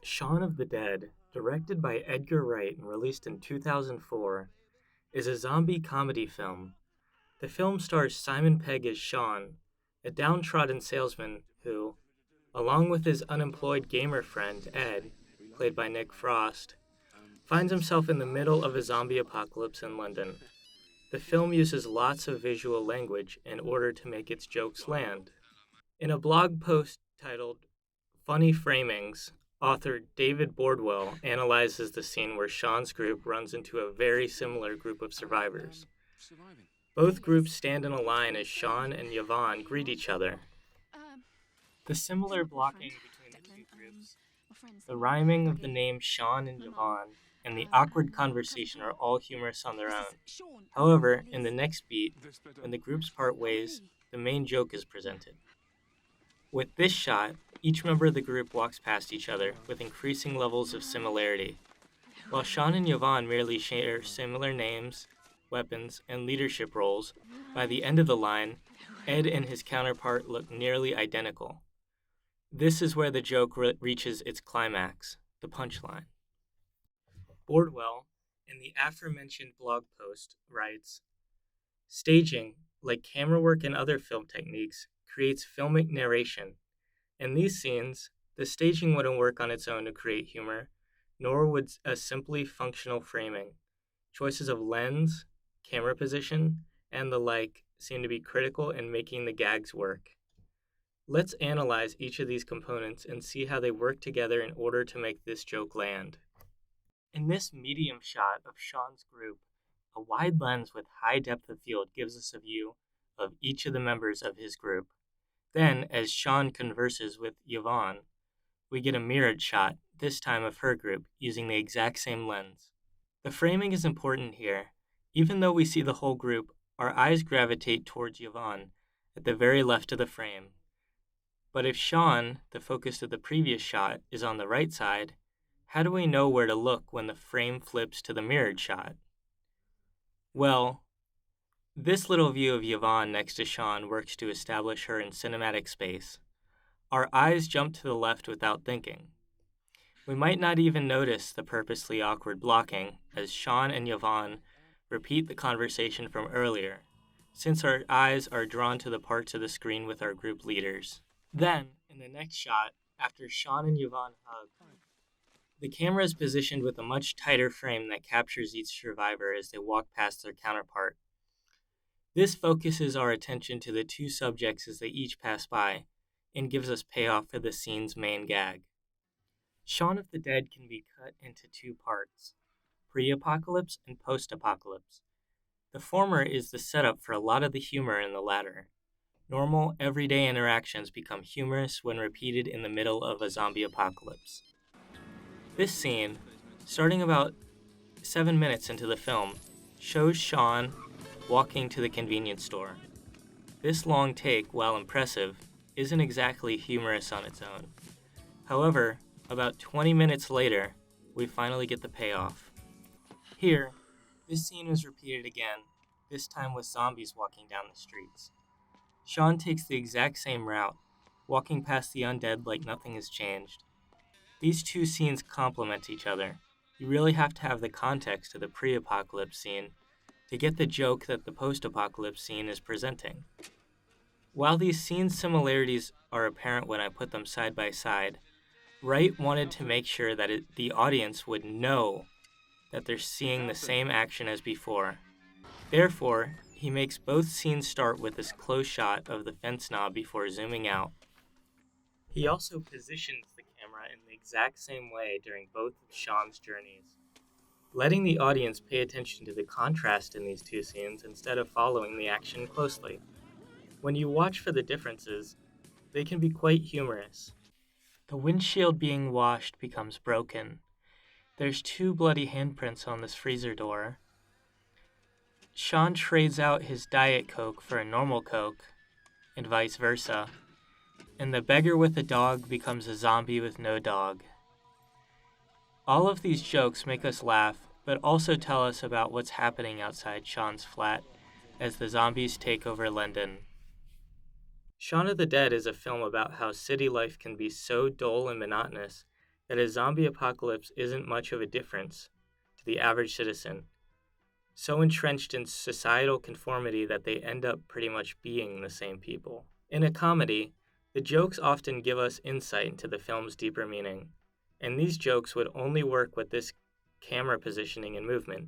Shaun of the Dead, directed by Edgar Wright and released in 2004, is a zombie comedy film. The film stars Simon Pegg as Shaun, a downtrodden salesman who, along with his unemployed gamer friend Ed, played by Nick Frost, finds himself in the middle of a zombie apocalypse in London. The film uses lots of visual language in order to make its jokes land. In a blog post titled Funny Framings, author David Bordwell analyzes the scene where Shaun's group runs into a very similar group of survivors. Both groups stand in a line as Shaun and Yvonne greet each other. The similar blocking between the two groups, the rhyming of the names Shaun and Yvonne, and the awkward conversation are all humorous on their own. However, in the next beat, when the groups part ways, the main joke is presented. With this shot, each member of the group walks past each other with increasing levels of similarity. While Shaun and Yvonne merely share similar names, weapons, and leadership roles, by the end of the line, Ed and his counterpart look nearly identical. This is where the joke reaches its climax, the punchline. Bordwell, in the aforementioned blog post, writes, "Staging, like camera work and other film techniques, creates filmic narration. In these scenes, the staging wouldn't work on its own to create humor, nor would a simply functional framing. Choices of lens, camera position, and the like seem to be critical in making the gags work. Let's analyze each of these components and see how they work together in order to make this joke land." In this medium shot of Shaun's group, a wide lens with high depth of field gives us a view of each of the members of his group. Then, as Shaun converses with Yvonne, we get a mirrored shot, this time of her group, using the exact same lens. The framing is important here. Even though we see the whole group, our eyes gravitate towards Yvonne at the very left of the frame. But if Shaun, the focus of the previous shot, is on the right side, how do we know where to look when the frame flips to the mirrored shot? Well, this little view of Yvonne next to Shaun works to establish her in cinematic space. Our eyes jump to the left without thinking. We might not even notice the purposely awkward blocking as Shaun and Yvonne repeat the conversation from earlier, since our eyes are drawn to the parts of the screen with our group leaders. Then, in the next shot, after Shaun and Yvonne hug, the camera is positioned with a much tighter frame that captures each survivor as they walk past their counterpart. This focuses our attention to the two subjects as they each pass by, and gives us payoff for the scene's main gag. Shaun of the Dead can be cut into two parts, pre-apocalypse and post-apocalypse. The former is the setup for a lot of the humor in the latter. Normal, everyday interactions become humorous when repeated in the middle of a zombie apocalypse. This scene, starting about 7 minutes into the film, shows Shaun walking to the convenience store. This long take, while impressive, isn't exactly humorous on its own. However, about 20 minutes later, we finally get the payoff. Here, this scene is repeated again, this time with zombies walking down the streets. Shaun takes the exact same route, walking past the undead like nothing has changed. These two scenes complement each other. You really have to have the context of the pre-apocalypse scene to get the joke that the post-apocalypse scene is presenting. While these scene similarities are apparent when I put them side by side, Wright wanted to make sure that the audience would know that they're seeing the same action as before. Therefore, he makes both scenes start with this close shot of the fence knob before zooming out. He also positions the camera in the exact same way during both of Shaun's journeys, letting the audience pay attention to the contrast in these two scenes instead of following the action closely. When you watch for the differences, they can be quite humorous. The windshield being washed becomes broken. There's 2 bloody handprints on this freezer door. Shaun trades out his Diet Coke for a normal Coke, and vice versa. And the beggar with a dog becomes a zombie with no dog. All of these jokes make us laugh, but also tell us about what's happening outside Shaun's flat as the zombies take over London. Shaun of the Dead is a film about how city life can be so dull and monotonous that a zombie apocalypse isn't much of a difference to the average citizen, so entrenched in societal conformity that they end up pretty much being the same people. In a comedy, the jokes often give us insight into the film's deeper meaning, and these jokes would only work with this camera positioning and movement.